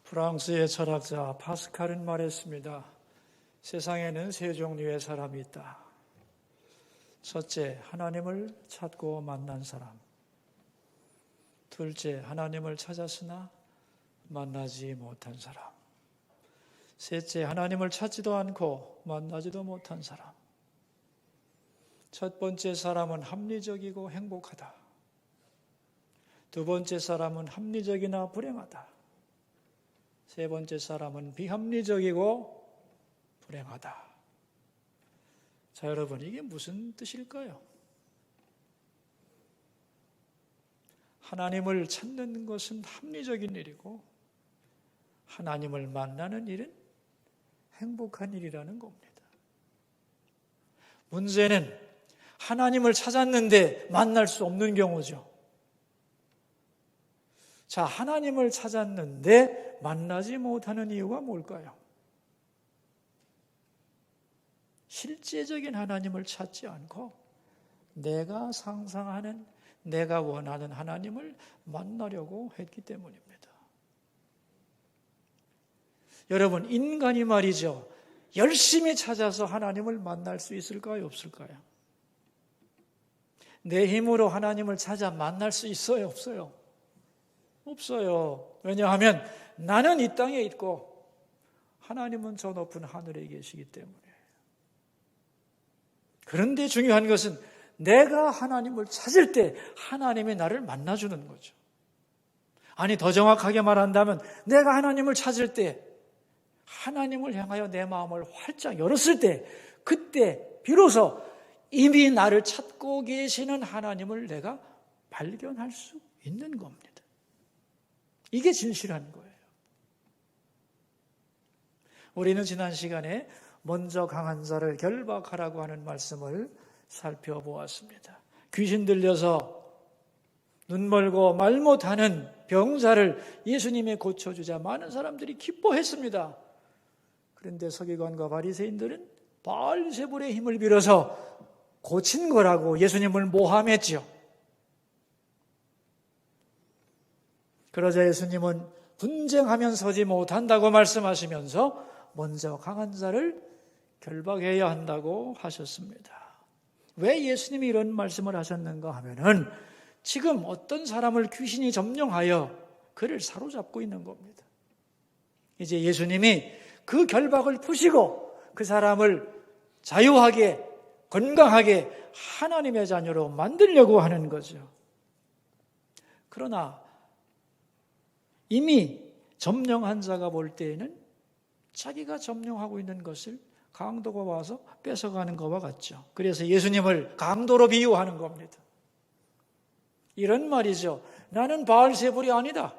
프랑스의 철학자 파스칼은 말했습니다. 세상에는 세 종류의 사람이 있다. 첫째, 하나님을 찾고 만난 사람. 둘째, 하나님을 찾았으나 만나지 못한 사람. 셋째, 하나님을 찾지도 않고 만나지도 못한 사람. 첫 번째 사람은 합리적이고 행복하다. 두 번째 사람은 합리적이나 불행하다. 세 번째 사람은 비합리적이고 불행하다. 자, 여러분, 이게 무슨 뜻일까요? 하나님을 찾는 것은 합리적인 일이고 하나님을 만나는 일은 행복한 일이라는 겁니다. 문제는 하나님을 찾았는데 만날 수 없는 경우죠. 자, 하나님을 찾았는데 만나지 못하는 이유가 뭘까요? 실제적인 하나님을 찾지 않고 내가 상상하는, 내가 원하는 하나님을 만나려고 했기 때문입니다. 여러분, 인간이 말이죠, 열심히 찾아서 하나님을 만날 수 있을까요? 없을까요? 내 힘으로 하나님을 찾아 만날 수 있어요? 없어요? 없어요. 왜냐하면 나는 이 땅에 있고 하나님은 저 높은 하늘에 계시기 때문에. 그런데 중요한 것은 내가 하나님을 찾을 때 하나님이 나를 만나주는 거죠. 아니, 더 정확하게 말한다면 내가 하나님을 찾을 때 하나님을 향하여 내 마음을 활짝 열었을 때 그때 비로소 이미 나를 찾고 계시는 하나님을 내가 발견할 수 있는 겁니다. 이게 진실한 거예요. 우리는 지난 시간에 먼저 강한 자를 결박하라고 하는 말씀을 살펴보았습니다. 귀신 들려서 눈 멀고 말 못하는 병자를 예수님이 고쳐주자 많은 사람들이 기뻐했습니다. 그런데 서기관과 바리새인들은 바알세불의 힘을 빌어서 고친 거라고 예수님을 모함했죠. 그러자 예수님은 분쟁하면 서지 못한다고 말씀하시면서 먼저 강한 자를 결박해야 한다고 하셨습니다. 왜 예수님이 이런 말씀을 하셨는가 하면은 지금 어떤 사람을 귀신이 점령하여 그를 사로잡고 있는 겁니다. 이제 예수님이 그 결박을 푸시고 그 사람을 자유하게 건강하게 하나님의 자녀로 만들려고 하는 거죠. 그러나 이미 점령한 자가 볼 때에는 자기가 점령하고 있는 것을 강도가 와서 뺏어가는 것과 같죠. 그래서 예수님을 강도로 비유하는 겁니다. 이런 말이죠. 나는 바알세불이 아니다.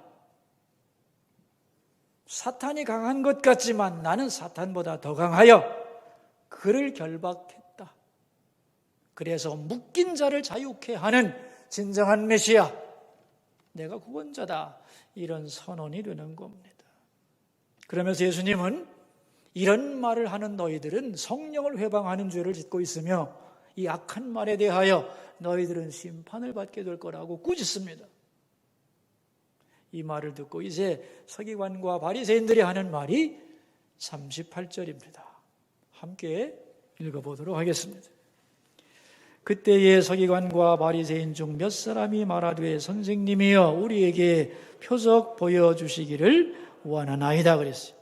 사탄이 강한 것 같지만 나는 사탄보다 더 강하여 그를 결박했다. 그래서 묶인 자를 자유케 하는 진정한 메시아, 내가 구원자다. 이런 선언이 되는 겁니다. 그러면서 예수님은 이런 말을 하는 너희들은 성령을 회방하는 죄를 짓고 있으며 이 악한 말에 대하여 너희들은 심판을 받게 될 거라고 꾸짖습니다. 이 말을 듣고 이제 서기관과 바리새인들이 하는 말이 38절입니다. 함께 읽어보도록 하겠습니다. 그때의 서기관과 바리새인 중 몇 사람이 말하되 선생님이여 우리에게 표적 보여주시기를 원하나이다 그랬어요.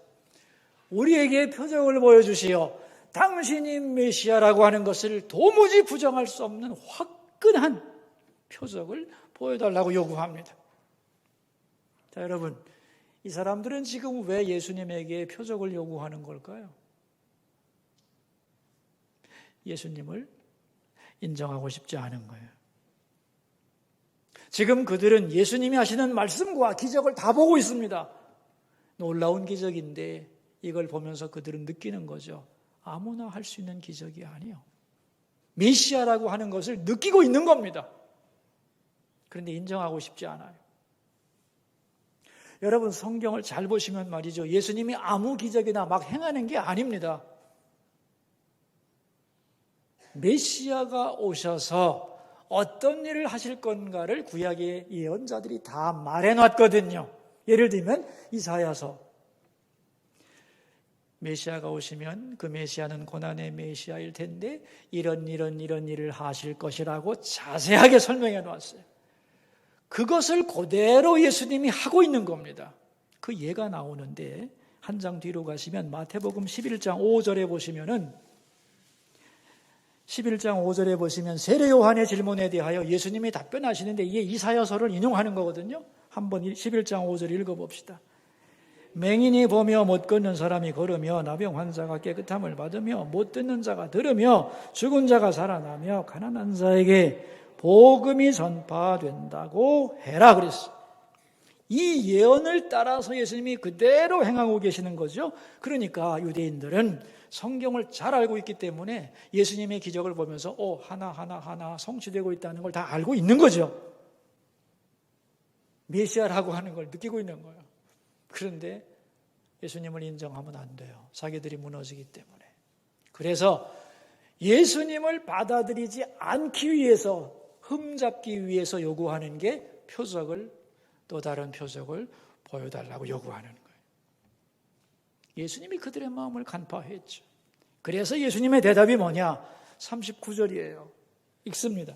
우리에게 표적을 보여주시어 당신이 메시아라고 하는 것을 도무지 부정할 수 없는 화끈한 표적을 보여달라고 요구합니다. 자, 여러분, 이 사람들은 지금 왜 예수님에게 표적을 요구하는 걸까요? 예수님을 인정하고 싶지 않은 거예요. 지금 그들은 예수님이 하시는 말씀과 기적을 다 보고 있습니다. 놀라운 기적인데 이걸 보면서 그들은 느끼는 거죠. 아무나 할 수 있는 기적이 아니에요. 메시아라고 하는 것을 느끼고 있는 겁니다. 그런데 인정하고 싶지 않아요. 여러분, 성경을 잘 보시면 말이죠, 예수님이 아무 기적이나 막 행하는 게 아닙니다. 메시아가 오셔서 어떤 일을 하실 건가를 구약의 예언자들이 다 말해놨거든요. 예를 들면 이사야서 메시아가 오시면 그 메시아는 고난의 메시아일 텐데 이런 일을 하실 것이라고 자세하게 설명해 놓았어요. 그것을 그대로 예수님이 하고 있는 겁니다. 그 예가 나오는데 한 장 뒤로 가시면 마태복음 11장 5절에 보시면은 11장 5절에 보시면 세례 요한의 질문에 대하여 예수님이 답변하시는데 이게 이사야서를 인용하는 거거든요. 한번 11장 5절 읽어봅시다. 맹인이 보며 못 걷는 사람이 걸으며 나병 환자가 깨끗함을 받으며 못 듣는 자가 들으며 죽은 자가 살아나며 가난한 자에게 복음이 전파된다고 해라 그랬어요. 이 예언을 따라서 예수님이 그대로 행하고 계시는 거죠. 그러니까 유대인들은 성경을 잘 알고 있기 때문에 예수님의 기적을 보면서 하나하나 성취되고 있다는 걸 다 알고 있는 거죠. 메시아라고 하는 걸 느끼고 있는 거예요. 그런데 예수님을 인정하면 안 돼요. 자기들이 무너지기 때문에. 그래서 예수님을 받아들이지 않기 위해서, 흠잡기 위해서 요구하는 게 또 다른 표적을 보여달라고 요구하는 거예요. 예수님이 그들의 마음을 간파했죠. 그래서 예수님의 대답이 뭐냐? 39절이에요. 읽습니다.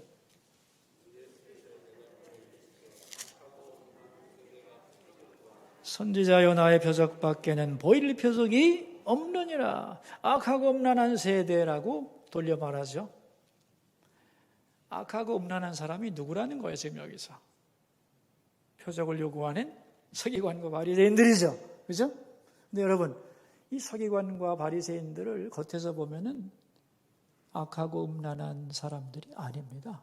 선지자 요나의 표적밖에는 보일 표적이 없느니라. 악하고 음란한 세대라고 돌려 말하죠. 악하고 음란한 사람이 누구라는 거예요, 지금 여기서? 표적을 요구하는 서기관과 바리새인들이죠. 그죠? 근데 여러분, 이 서기관과 바리새인들을 겉에서 보면은 악하고 음란한 사람들이 아닙니다.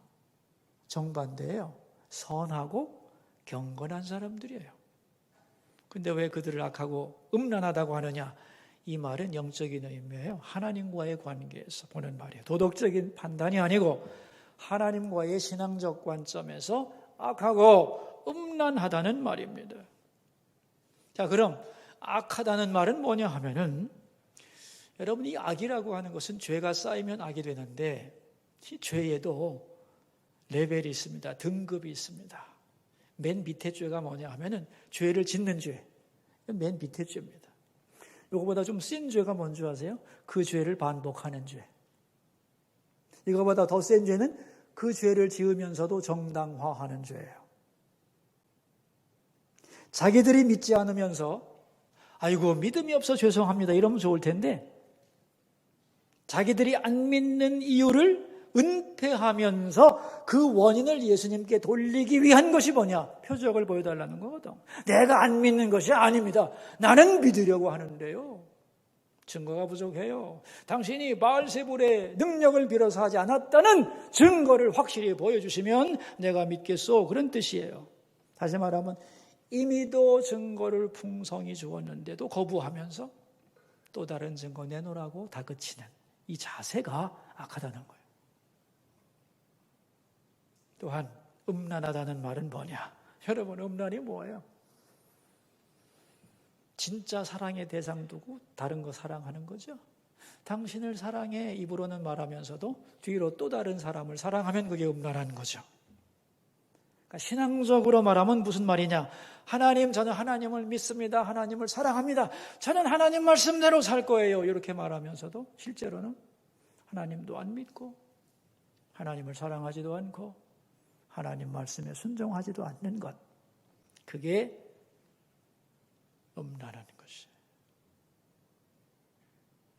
정반대예요. 선하고 경건한 사람들이에요. 근데 왜 그들을 악하고 음란하다고 하느냐? 이 말은 영적인 의미예요. 하나님과의 관계에서 보는 말이에요. 도덕적인 판단이 아니고 하나님과의 신앙적 관점에서 악하고 음란하다는 말입니다. 자, 그럼 악하다는 말은 뭐냐 하면은, 여러분, 이 악이라고 하는 것은 죄가 쌓이면 악이 되는데 이 죄에도 레벨이 있습니다. 등급이 있습니다. 맨 밑에 죄가 뭐냐 하면은 죄를 짓는 죄. 맨 밑에 죄입니다. 이거보다 좀 센 죄가 뭔지 아세요? 그 죄를 반복하는 죄. 이거보다 더 센 죄는 그 죄를 지으면서도 정당화하는 죄예요. 자기들이 믿지 않으면서 아이고 믿음이 없어 죄송합니다 이러면 좋을 텐데, 자기들이 안 믿는 이유를 은폐하면서 그 원인을 예수님께 돌리기 위한 것이 뭐냐? 표적을 보여달라는 거거든. 내가 안 믿는 것이 아닙니다. 나는 믿으려고 하는데요. 증거가 부족해요. 당신이 바알세불의 능력을 빌어서 하지 않았다는 증거를 확실히 보여주시면 내가 믿겠소. 그런 뜻이에요. 다시 말하면 이미도 증거를 풍성히 주었는데도 거부하면서 또 다른 증거 내놓으라고 다그치는 이 자세가 악하다는 거예요. 또한 음란하다는 말은 뭐냐? 여러분, 음란이 뭐예요? 진짜 사랑의 대상 두고 다른 거 사랑하는 거죠. 당신을 사랑해 입으로는 말하면서도 뒤로 또 다른 사람을 사랑하면 그게 음란한 거죠. 그러니까 신앙적으로 말하면 무슨 말이냐? 하나님, 저는 하나님을 믿습니다. 하나님을 사랑합니다. 저는 하나님 말씀대로 살 거예요. 이렇게 말하면서도 실제로는 하나님도 안 믿고 하나님을 사랑하지도 않고 하나님 말씀에 순종하지도 않는 것. 그게 음란한 것이에요.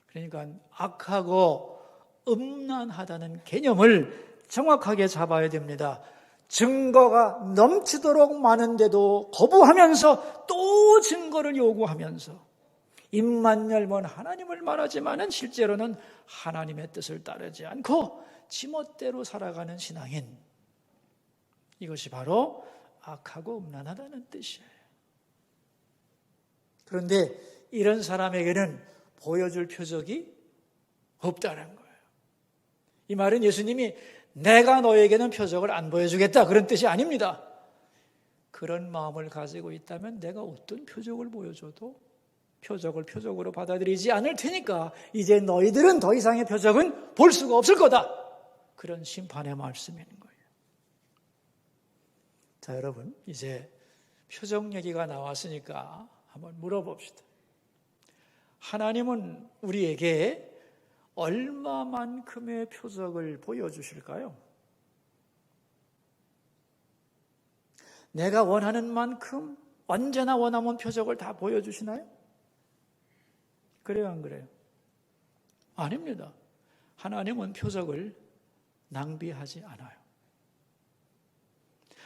그러니까 악하고 음란하다는 개념을 정확하게 잡아야 됩니다. 증거가 넘치도록 많은데도 거부하면서 또 증거를 요구하면서 입만 열면 하나님을 말하지만은 실제로는 하나님의 뜻을 따르지 않고 지멋대로 살아가는 신앙인, 이것이 바로 악하고 음란하다는 뜻이에요. 그런데 이런 사람에게는 보여줄 표적이 없다는 거예요. 이 말은 예수님이 내가 너에게는 표적을 안 보여주겠다 그런 뜻이 아닙니다. 그런 마음을 가지고 있다면 내가 어떤 표적을 보여줘도 표적을 표적으로 받아들이지 않을 테니까 이제 너희들은 더 이상의 표적은 볼 수가 없을 거다. 그런 심판의 말씀인 거예요. 자, 여러분, 이제 표적 얘기가 나왔으니까 한번 물어봅시다. 하나님은 우리에게 얼마만큼의 표적을 보여주실까요? 내가 원하는 만큼 언제나 원하는 표적을 다 보여주시나요? 그래요, 안 그래요? 아닙니다. 하나님은 표적을 낭비하지 않아요.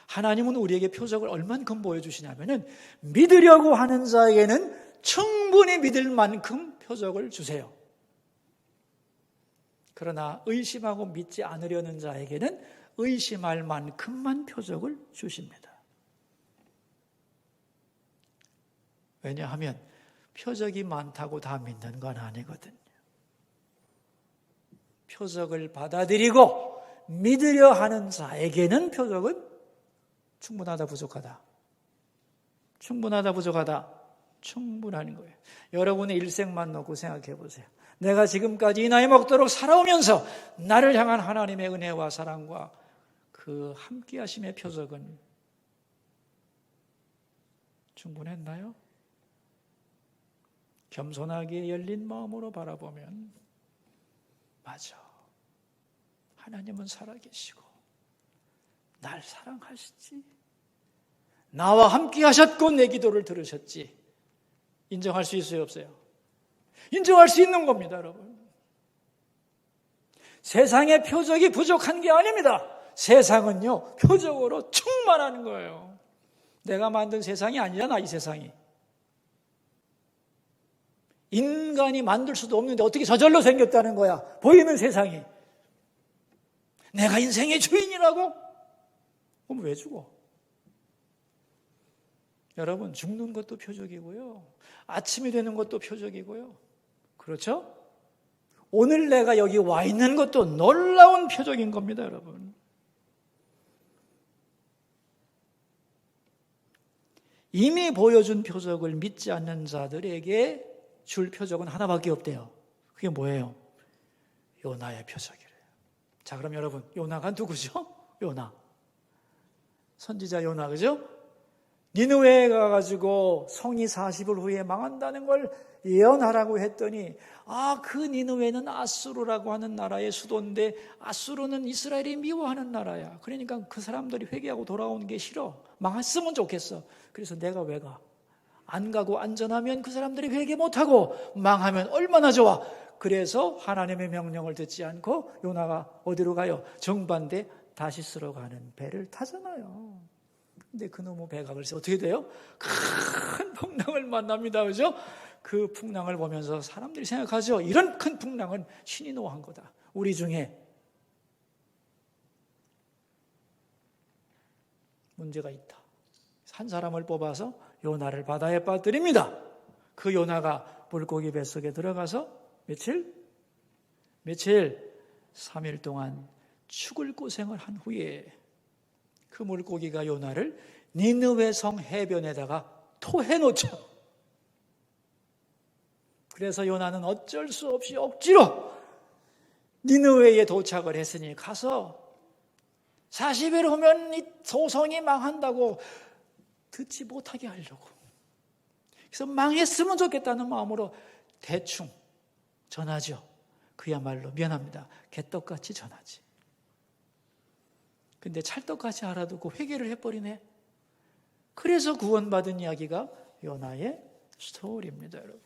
하나님은 우리에게 표적을 얼만큼 보여주시냐면은 믿으려고 하는 자에게는 충분히 믿을 만큼 표적을 주세요. 그러나 의심하고 믿지 않으려는 자에게는 의심할 만큼만 표적을 주십니다. 왜냐하면 표적이 많다고 다 믿는 건 아니거든요. 표적을 받아들이고 믿으려 하는 자에게는 표적은 충분하다, 부족하다. 충분하다, 부족하다. 충분한 거예요. 여러분의 일생만 놓고 생각해 보세요. 내가 지금까지 이 나이 먹도록 살아오면서 나를 향한 하나님의 은혜와 사랑과 그 함께하심의 표적은 충분했나요? 겸손하게 열린 마음으로 바라보면 맞아. 하나님은 살아계시고 날 사랑하시지. 나와 함께 하셨고 내 기도를 들으셨지. 인정할 수 있어요, 없어요? 인정할 수 있는 겁니다, 여러분. 세상의 표적이 부족한 게 아닙니다. 세상은요, 표적으로 충만한 거예요. 내가 만든 세상이 아니잖아, 이 세상이. 인간이 만들 수도 없는데 어떻게 저절로 생겼다는 거야, 보이는 세상이. 내가 인생의 주인이라고? 그럼 왜 죽어? 여러분, 죽는 것도 표적이고요. 아침이 되는 것도 표적이고요. 그렇죠? 오늘 내가 여기 와 있는 것도 놀라운 표적인 겁니다, 여러분. 이미 보여준 표적을 믿지 않는 자들에게 줄 표적은 하나밖에 없대요. 그게 뭐예요? 요나의 표적이래요. 자, 그럼 여러분, 요나가 누구죠? 요나. 선지자 요나, 그죠? 니느웨에 가가지고 성이 40일 후에 망한다는 걸 예언하라고 했더니 그 니느웨는 아수르라고 하는 나라의 수도인데 아수르는 이스라엘이 미워하는 나라야. 그러니까 그 사람들이 회개하고 돌아오는 게 싫어. 망했으면 좋겠어. 그래서 내가 왜 가? 안 가고 안전하면 그 사람들이 회개 못하고 망하면 얼마나 좋아. 그래서 하나님의 명령을 듣지 않고 요나가 어디로 가요? 정반대 다시스로 가는 배를 타잖아요. 근데 그놈의 배가 글쎄 어떻게 돼요? 큰 풍랑을 만납니다. 그죠? 그 풍랑을 보면서 사람들이 생각하죠. 이런 큰 풍랑은 신이 노한 거다. 우리 중에 문제가 있다. 한 사람을 뽑아서 요나를 바다에 빠뜨립니다. 그 요나가 물고기 뱃속에 들어가서 며칠? 3일 동안 죽을 고생을 한 후에 그 물고기가 요나를 니느웨 성 해변에다가 토해놓죠. 그래서 요나는 어쩔 수 없이 억지로 니느웨에 도착을 했으니 가서 40일 후면 이 소성이 망한다고 듣지 못하게 하려고. 그래서 망했으면 좋겠다는 마음으로 대충 전하죠. 그야말로 미안합니다. 개떡같이 전하지. 근데 찰떡같이 알아두고 회개를 해버리네. 그래서 구원받은 이야기가 요나의 스토리입니다, 여러분.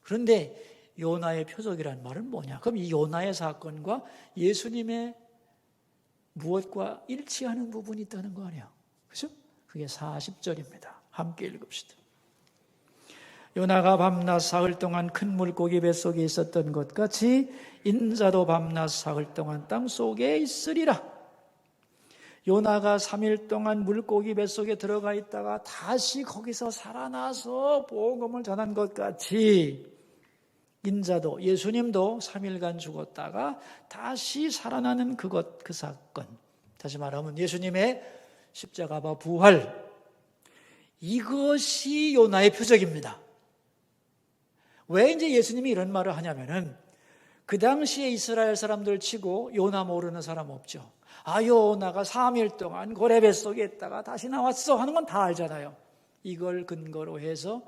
그런데 요나의 표적이란 말은 뭐냐? 그럼 이 요나의 사건과 예수님의 무엇과 일치하는 부분이 있다는 거 아니야? 그죠? 그게 40절입니다. 함께 읽읍시다. 요나가 밤낮 사흘 동안 큰 물고기 뱃속에 있었던 것 같이 인자도 밤낮 사흘 동안 땅 속에 있으리라. 요나가 3일 동안 물고기 뱃속에 들어가 있다가 다시 거기서 살아나서 복음을 전한 것 같이 인자도, 예수님도 3일간 죽었다가 다시 살아나는 그 사건. 다시 말하면 예수님의 십자가와 부활. 이것이 요나의 표적입니다. 왜 이제 예수님이 이런 말을 하냐면은 그 당시에 이스라엘 사람들 치고 요나 모르는 사람 없죠. 요나가 3일 동안 고래 뱃속에 있다가 다시 나왔어 하는 건 다 알잖아요. 이걸 근거로 해서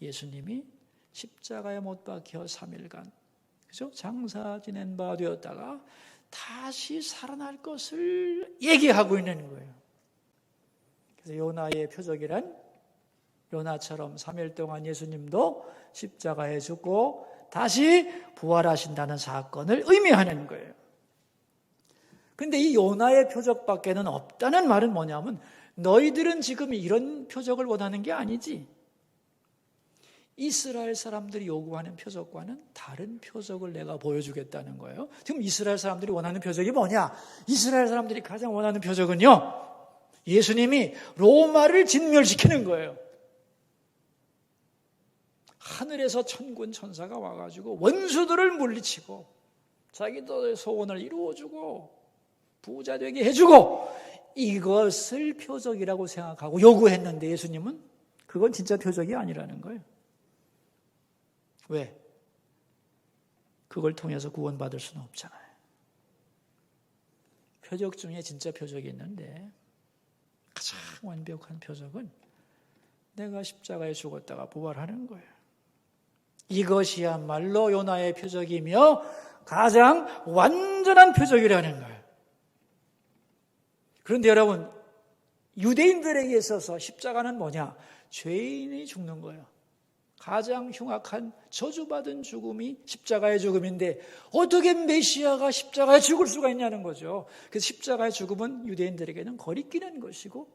예수님이 십자가에 못 박혀 3일간 그죠? 장사 지낸 바 되었다가 다시 살아날 것을 얘기하고 있는 거예요. 그래서 요나의 표적이란 요나처럼 3일 동안 예수님도 십자가에 죽고 다시 부활하신다는 사건을 의미하는 거예요. 그런데 이 요나의 표적밖에는 없다는 말은 뭐냐면 너희들은 지금 이런 표적을 원하는 게 아니지. 이스라엘 사람들이 요구하는 표적과는 다른 표적을 내가 보여주겠다는 거예요. 지금 이스라엘 사람들이 원하는 표적이 뭐냐? 이스라엘 사람들이 가장 원하는 표적은요, 예수님이 로마를 진멸시키는 거예요. 하늘에서 천군 천사가 와가지고 원수들을 물리치고 자기들의 소원을 이루어주고 부자 되게 해주고 이것을 표적이라고 생각하고 요구했는데 예수님은 그건 진짜 표적이 아니라는 거예요. 왜? 그걸 통해서 구원받을 수는 없잖아요. 표적 중에 진짜 표적이 있는데 가장 완벽한 표적은 내가 십자가에 죽었다가 부활하는 거예요. 이것이야말로 요나의 표적이며 가장 완전한 표적이라는 거예요. 그런데 여러분, 유대인들에게 있어서 십자가는 뭐냐? 죄인이 죽는 거예요. 가장 흉악한 저주받은 죽음이 십자가의 죽음인데 어떻게 메시아가 십자가에 죽을 수가 있냐는 거죠. 그래서 십자가의 죽음은 유대인들에게는 거리끼는 것이고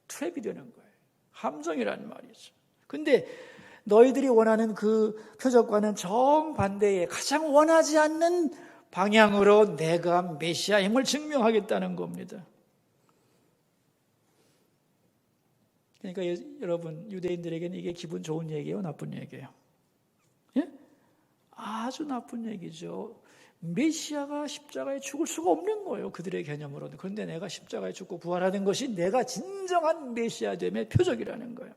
트랩이 되는 거예요. 함정이라는 말이죠. 근데 너희들이 원하는 그 표적과는 정반대의 가장 원하지 않는 방향으로 내가 메시아임을 증명하겠다는 겁니다. 그러니까 여러분, 유대인들에게는 이게 기분 좋은 얘기예요, 나쁜 얘기예요? 예? 아주 나쁜 얘기죠. 메시아가 십자가에 죽을 수가 없는 거예요, 그들의 개념으로는. 그런데 내가 십자가에 죽고 부활하는 것이 내가 진정한 메시아됨의 표적이라는 거예요.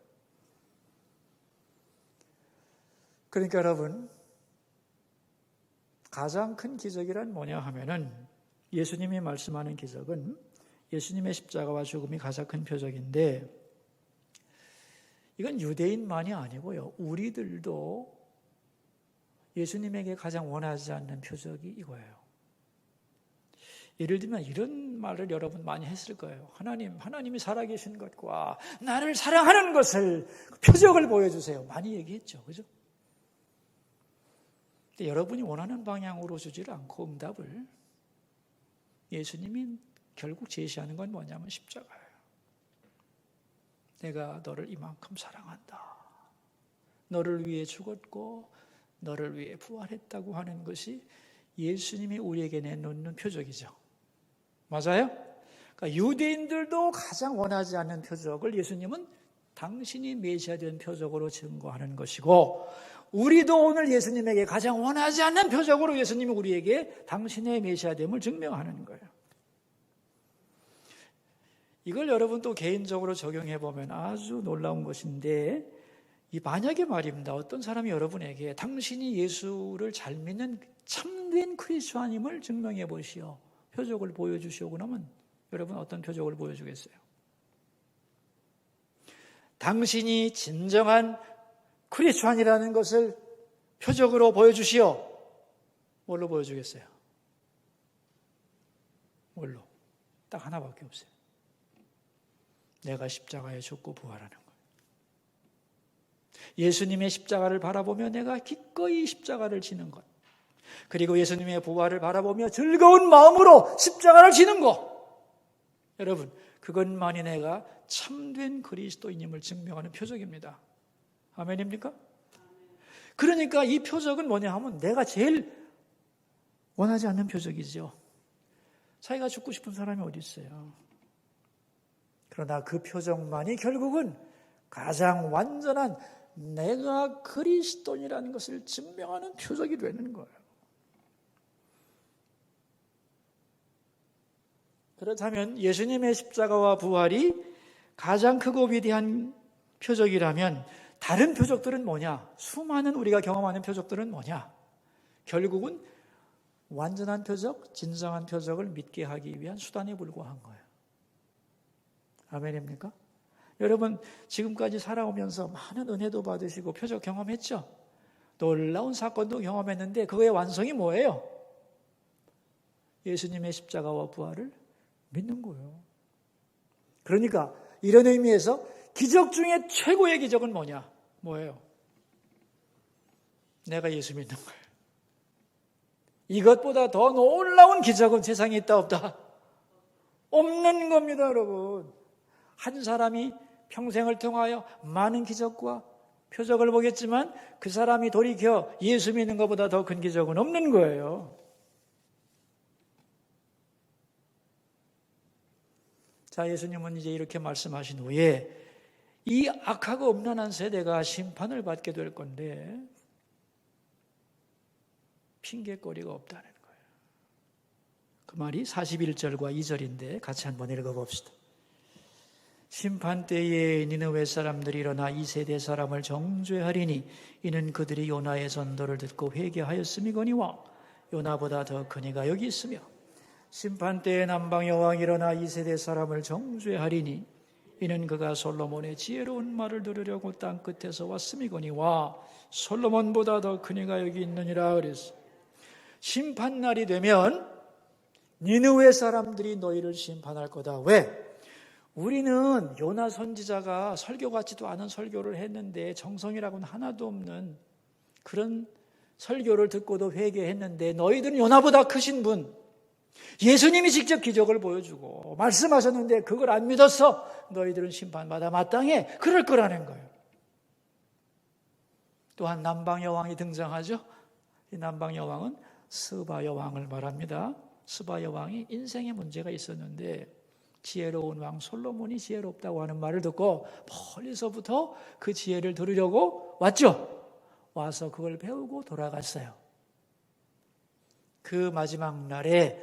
그러니까 여러분, 가장 큰 기적이란 뭐냐 하면은 예수님이 말씀하는 기적은 예수님의 십자가와 죽음이 가장 큰 표적인데 이건 유대인만이 아니고요. 우리들도 예수님에게 가장 원하지 않는 표적이 이거예요. 예를 들면 이런 말을 여러분 많이 했을 거예요. 하나님이 살아계신 것과 나를 사랑하는 것을 표적을 보여주세요. 많이 얘기했죠. 그죠? 근데 여러분이 원하는 방향으로 주지를 않고 응답을 예수님이 결국 제시하는 건 뭐냐면 십자가예요. 내가 너를 이만큼 사랑한다. 너를 위해 죽었고 너를 위해 부활했다고 하는 것이 예수님이 우리에게 내놓는 표적이죠. 맞아요? 그러니까 유대인들도 가장 원하지 않는 표적을 예수님은 당신이 메시아 된 표적으로 증거하는 것이고 우리도 오늘 예수님에게 가장 원하지 않는 표적으로 예수님이 우리에게 당신의 메시아됨을 증명하는 거예요. 이걸 여러분 또 개인적으로 적용해 보면 아주 놀라운 것인데 이 만약에 말입니다. 어떤 사람이 여러분에게 당신이 예수를 잘 믿는 참된 크리스찬임을 증명해 보시오. 표적을 보여주시오. 그러면 여러분 어떤 표적을 보여주겠어요? 당신이 진정한 크리스찬이라는 것을 표적으로 보여주시오. 뭘로 보여주겠어요? 뭘로? 딱 하나밖에 없어요. 내가 십자가에 죽고 부활하는 거예요. 예수님의 십자가를 바라보며 내가 기꺼이 십자가를 지는 것. 그리고 예수님의 부활을 바라보며 즐거운 마음으로 십자가를 지는 것. 여러분, 그것만이 내가 참된 그리스도인임을 증명하는 표적입니다. 아멘입니까? 그러니까 이 표적은 뭐냐 하면 내가 제일 원하지 않는 표적이죠. 자기가 죽고 싶은 사람이 어디 있어요? 그러나 그 표적만이 결국은 가장 완전한 내가 그리스도인이라는 것을 증명하는 표적이 되는 거예요. 그렇다면 예수님의 십자가와 부활이 가장 크고 위대한 표적이라면 다른 표적들은 뭐냐? 수많은 우리가 경험하는 표적들은 뭐냐? 결국은 완전한 표적, 진정한 표적을 믿게 하기 위한 수단에 불과한 거예요. 아멘입니까? 여러분 지금까지 살아오면서 많은 은혜도 받으시고 표적 경험했죠? 놀라운 사건도 경험했는데 그거의 완성이 뭐예요? 예수님의 십자가와 부활을 믿는 거예요. 그러니까 이런 의미에서 기적 중에 최고의 기적은 뭐냐? 뭐예요? 내가 예수 믿는 거예요. 이것보다 더 놀라운 기적은 세상에 있다 없다? 없는 겁니다, 여러분. 한 사람이 평생을 통하여 많은 기적과 표적을 보겠지만 그 사람이 돌이켜 예수 믿는 것보다 더 큰 기적은 없는 거예요. 자, 예수님은 이제 이렇게 말씀하신 후에 이 악하고 음란한 세대가 심판을 받게 될 건데 핑계거리가 없다는 거예요. 그 말이 41절과 2절인데 같이 한번 읽어봅시다. 심판 때에 니느웨 사람들이 일어나 이 세대 사람을 정죄하리니 이는 그들이 요나의 전도를 듣고 회개하였음이거니와 요나보다 더 큰 이가 여기 있으며 심판 때에 남방 여왕이 일어나 이 세대 사람을 정죄하리니 이는 그가 솔로몬의 지혜로운 말을 들으려고 땅 끝에서 왔음이거니와 솔로몬보다 더 큰 이가 여기 있느니라 그랬어. 심판날이 되면 니느웨 사람들이 너희를 심판할 거다. 왜? 우리는 요나 선지자가 설교 같지도 않은 설교를 했는데 정성이라고는 하나도 없는 그런 설교를 듣고도 회개했는데 너희들은 요나보다 크신 분, 예수님이 직접 기적을 보여주고 말씀하셨는데 그걸 안 믿었어. 너희들은 심판받아 마땅해. 그럴 거라는 거예요. 또한 남방 여왕이 등장하죠. 이 남방 여왕은 스바 여왕을 말합니다. 스바 여왕이 인생에 문제가 있었는데 지혜로운 왕 솔로몬이 지혜롭다고 하는 말을 듣고 멀리서부터 그 지혜를 들으려고 왔죠. 와서 그걸 배우고 돌아갔어요. 그 마지막 날에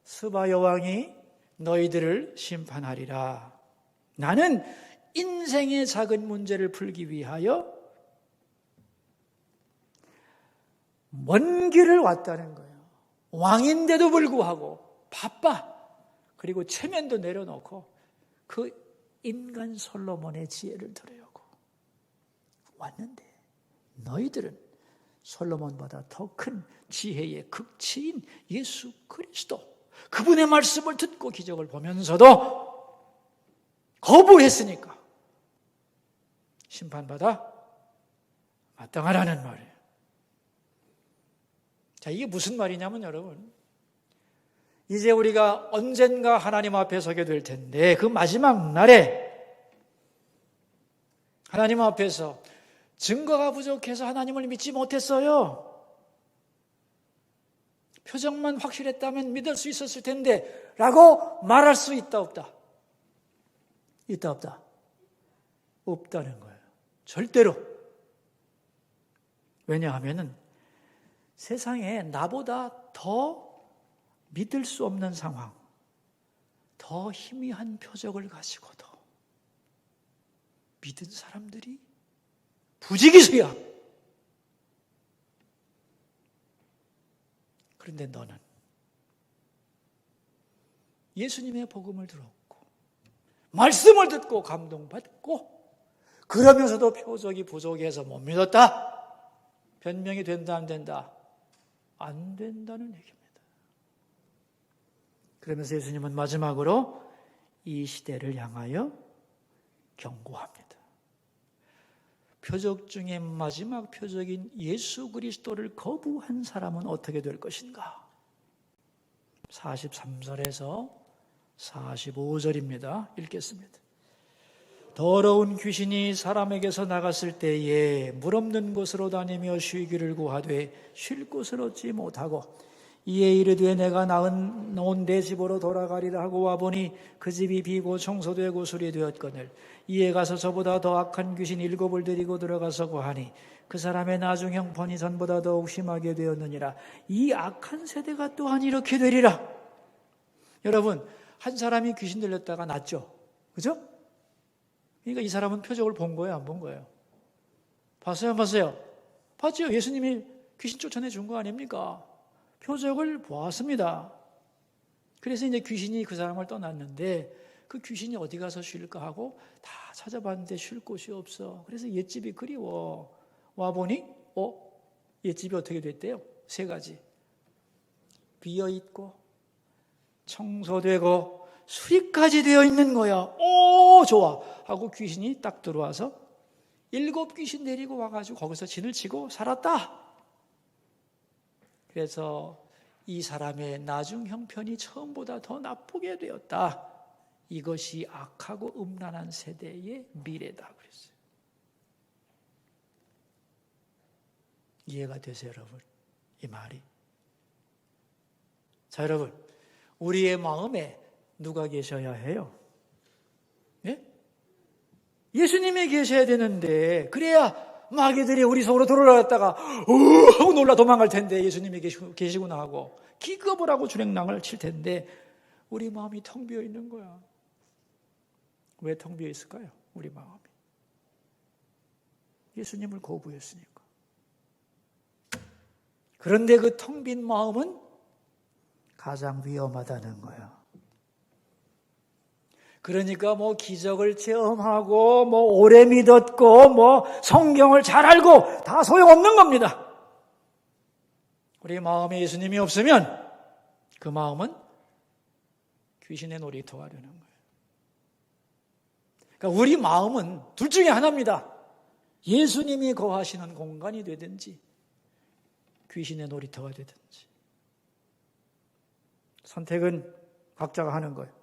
스바 여왕이 너희들을 심판하리라. 나는 인생의 작은 문제를 풀기 위하여 먼 길을 왔다는 거예요. 왕인데도 불구하고 바빠. 그리고 체면도 내려놓고 그 인간 솔로몬의 지혜를 들으려고 왔는데 너희들은 솔로몬보다 더 큰 지혜의 극치인 예수 그리스도 그분의 말씀을 듣고 기적을 보면서도 거부했으니까 심판받아 마땅하라는 말이에요. 자, 이게 무슨 말이냐면 여러분, 이제 우리가 언젠가 하나님 앞에 서게 될 텐데 그 마지막 날에 하나님 앞에서 증거가 부족해서 하나님을 믿지 못했어요. 표정만 확실했다면 믿을 수 있었을 텐데 라고 말할 수 있다 없다? 있다 없다? 없다는 거예요. 절대로. 왜냐하면 세상에 나보다 더 믿을 수 없는 상황, 더 희미한 표적을 가지고도 믿은 사람들이 부지기수야. 그런데 너는 예수님의 복음을 들었고 말씀을 듣고 감동받고 그러면서도 표적이 부족해서 못 믿었다. 변명이 된다 안 된다? 안 된다는 얘기입니다. 그러면서 예수님은 마지막으로 이 시대를 향하여 경고합니다. 표적 중에 마지막 표적인 예수 그리스도를 거부한 사람은 어떻게 될 것인가? 43절에서 45절입니다. 읽겠습니다. 더러운 귀신이 사람에게서 나갔을 때에 물 없는 곳으로 다니며 쉬기를 구하되 쉴 곳을 얻지 못하고 이에 이르되 내가 낳은 내 집으로 돌아가리라 하고 와보니 그 집이 비고 청소되고 수리되었거늘 이에 가서 저보다 더 악한 귀신 7을 데리고 들어가서 구하니 그 사람의 나중 형편이 전보다 더욱 심하게 되었느니라. 이 악한 세대가 또한 이렇게 되리라. 여러분, 한 사람이 귀신 들렸다가 낫죠? 그죠? 그러니까 이 사람은 표적을 본 거예요, 안 본 거예요? 봤어요, 안 봤어요? 봤죠? 예수님이 귀신 쫓아내 준 거 아닙니까? 표적을 보았습니다. 그래서 이제 귀신이 그 사람을 떠났는데 그 귀신이 어디 가서 쉴까 하고 다 찾아봤는데 쉴 곳이 없어. 그래서 옛집이 그리워. 와보니 옛집이 어떻게 됐대요? 3가지. 비어있고 청소되고 수리까지 되어 있는 거야. 오, 좋아 하고 귀신이 딱 들어와서 7 귀신 데리고 와가지고 거기서 진을 치고 살았다. 그래서 이 사람의 나중 형편이 처음보다 더 나쁘게 되었다. 이것이 악하고 음란한 세대의 미래다 그랬어요. 이해가 되세요, 여러분? 이 말이. 자, 여러분, 우리의 마음에 누가 계셔야 해요? 예? 예수님이 계셔야 되는데, 그래야 마귀들이 우리 속으로 들어왔다가 하고 놀라 도망갈 텐데, 예수님이 계시구나 하고 기겁을 하고 주랭랑을 칠 텐데 우리 마음이 텅 비어 있는 거야. 왜 텅 비어 있을까요? 우리 마음이 예수님을 거부했으니까. 그런데 그 텅 빈 마음은 가장 위험하다는 거야. 그러니까 뭐 기적을 체험하고 뭐 오래 믿었고 뭐 성경을 잘 알고 다 소용없는 겁니다. 우리 마음에 예수님이 없으면 그 마음은 귀신의 놀이터가 되는 거예요. 그러니까 우리 마음은 둘 중에 하나입니다. 예수님이 거하시는 공간이 되든지 귀신의 놀이터가 되든지. 선택은 각자가 하는 거예요.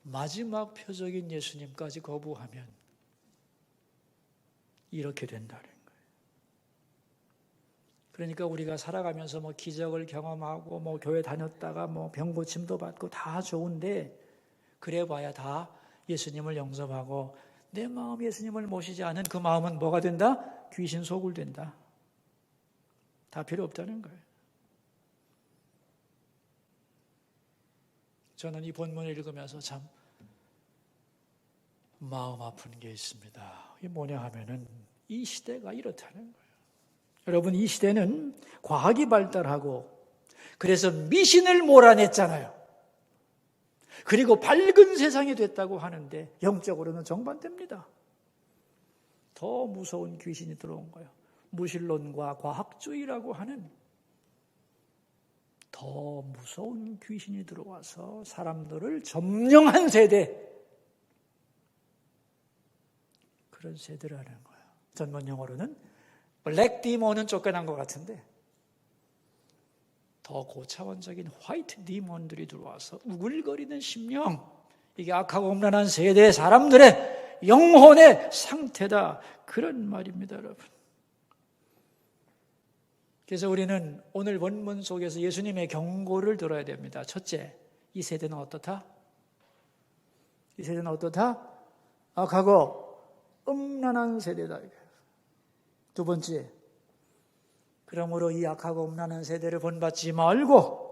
마지막 표적인 예수님까지 거부하면 이렇게 된다는 거예요. 그러니까 우리가 살아가면서 뭐 기적을 경험하고 뭐 교회 다녔다가 뭐 병 고침도 받고 다 좋은데 그래봐야 다 예수님을 영접하고 내 마음 예수님을 모시지 않은 그 마음은 뭐가 된다? 귀신 소굴 된다. 다 필요 없다는 거예요. 저는 이 본문을 읽으면서 참 마음 아픈 게 있습니다. 이게 뭐냐 하면은 이 시대가 이렇다는 거예요. 여러분, 이 시대는 과학이 발달하고 그래서 미신을 몰아냈잖아요. 그리고 밝은 세상이 됐다고 하는데 영적으로는 정반대입니다. 더 무서운 귀신이 들어온 거예요. 무신론과 과학주의라고 하는 더 무서운 귀신이 들어와서 사람들을 점령한 세대, 그런 세대라는 거예요. 전문 용어로는 블랙 디몬은 쫓겨난 것 같은데 더 고차원적인 화이트 디몬들이 들어와서 우글거리는 심령, 이게 악하고 음란한 세대의 사람들의 영혼의 상태다, 그런 말입니다, 여러분. 그래서 우리는 오늘 본문 속에서 예수님의 경고를 들어야 됩니다. 첫째, 이 세대는 어떻다? 이 세대는 어떻다? 악하고 음란한 세대다. 두 번째, 그러므로 이 악하고 음란한 세대를 본받지 말고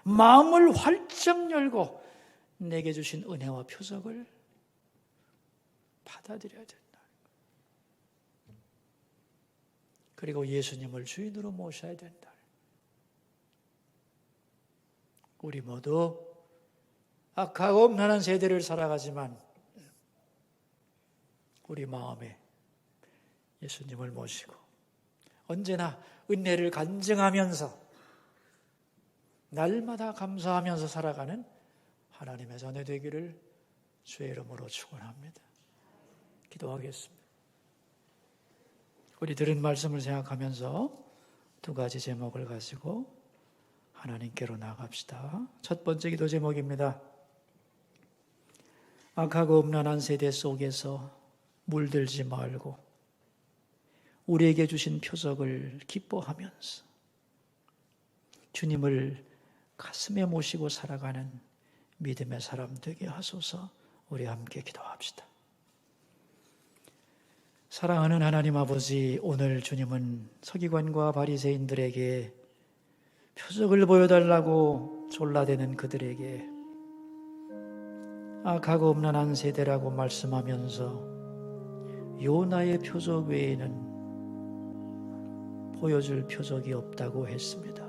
마음을 활짝 열고 내게 주신 은혜와 표적을 받아들여야 된다. 그리고 예수님을 주인으로 모셔야 된다. 우리 모두 악하고 음란한 세대를 살아가지만 우리 마음에 예수님을 모시고 언제나 은혜를 간증하면서 날마다 감사하면서 살아가는 하나님의 자녀 되기를 주의 이름으로 축원합니다. 기도하겠습니다. 우리 들은 말씀을 생각하면서 두 가지 제목을 가지고 하나님께로 나갑시다. 첫 번째 기도 제목입니다. 악하고 음란한 세대 속에서 물들지 말고 우리에게 주신 표적을 기뻐하면서 주님을 가슴에 모시고 살아가는 믿음의 사람 되게 하소서. 우리 함께 기도합시다. 사랑하는 하나님 아버지, 오늘 주님은 서기관과 바리새인들에게 표적을 보여달라고 졸라대는 그들에게 악하고 음란한 세대라고 말씀하면서 요나의 표적 외에는 보여줄 표적이 없다고 했습니다.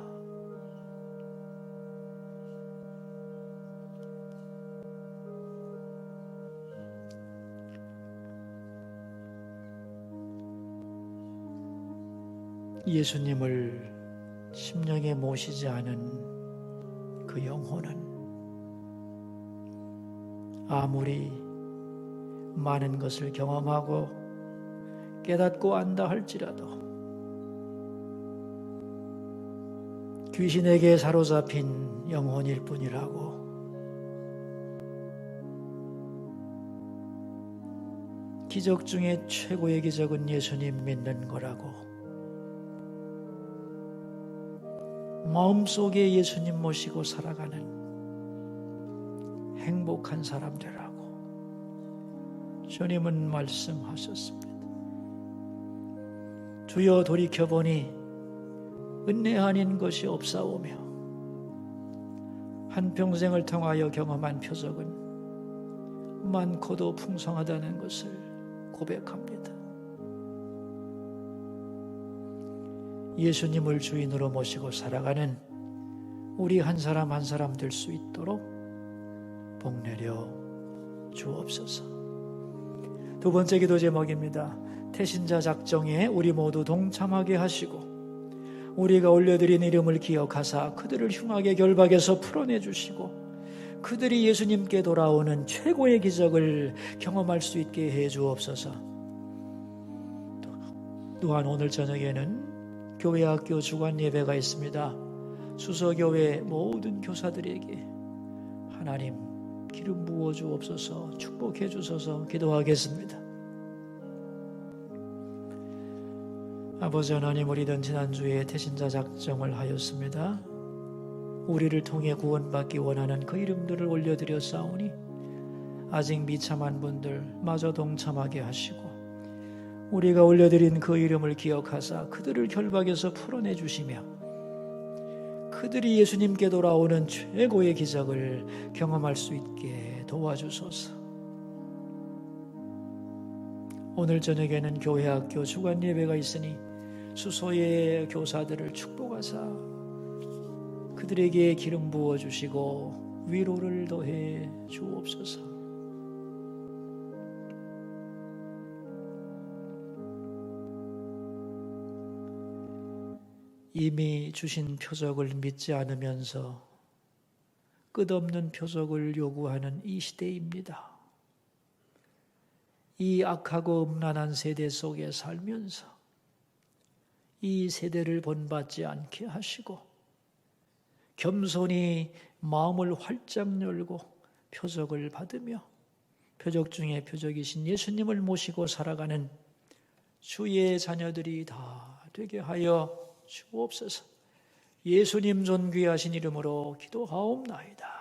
예수님을 심령에 모시지 않은 그 영혼은 아무리 많은 것을 경험하고 깨닫고 안다 할지라도 귀신에게 사로잡힌 영혼일 뿐이라고, 기적 중에 최고의 기적은 예수님 믿는 거라고, 마음속에 예수님 모시고 살아가는 행복한 사람들이라고 주님은 말씀하셨습니다. 주여 돌이켜보니 은혜 아닌 것이 없사오며 한평생을 통하여 경험한 표적은 많고도 풍성하다는 것을 고백합니다. 예수님을 주인으로 모시고 살아가는 우리 한 사람 한 사람 될 수 있도록 복내려 주옵소서. 두 번째 기도 제목입니다. 태신자 작정에 우리 모두 동참하게 하시고 우리가 올려드린 이름을 기억하사 그들을 흉악의 결박에서 풀어내주시고 그들이 예수님께 돌아오는 최고의 기적을 경험할 수 있게 해 주옵소서. 또한 오늘 저녁에는 교회 학교 주간 예배가 있습니다. 수서교회 모든 교사들에게 하나님 기름 부어 주옵소서, 축복해 주소서 기도하겠습니다. 아버지 하나님, 우리는 지난주에 태신자 작정을 하였습니다. 우리를 통해 구원받기 원하는 그 이름들을 올려드렸사오니 아직 비참한 분들 마저 동참하게 하시고 우리가 올려드린 그 이름을 기억하사 그들을 결박에서 풀어내주시며 그들이 예수님께 돌아오는 최고의 기적을 경험할 수 있게 도와주소서. 오늘 저녁에는 교회 학교 주간 예배가 있으니 수소의 교사들을 축복하사 그들에게 기름 부어주시고 위로를 더해 주옵소서. 이미 주신 표적을 믿지 않으면서 끝없는 표적을 요구하는 이 시대입니다. 이 악하고 음란한 세대 속에 살면서 이 세대를 본받지 않게 하시고 겸손히 마음을 활짝 열고 표적을 받으며 표적 중에 표적이신 예수님을 모시고 살아가는 주의 자녀들이 다 되게 하여 주옵소서. 예수님 존귀하신 이름으로 기도하옵나이다.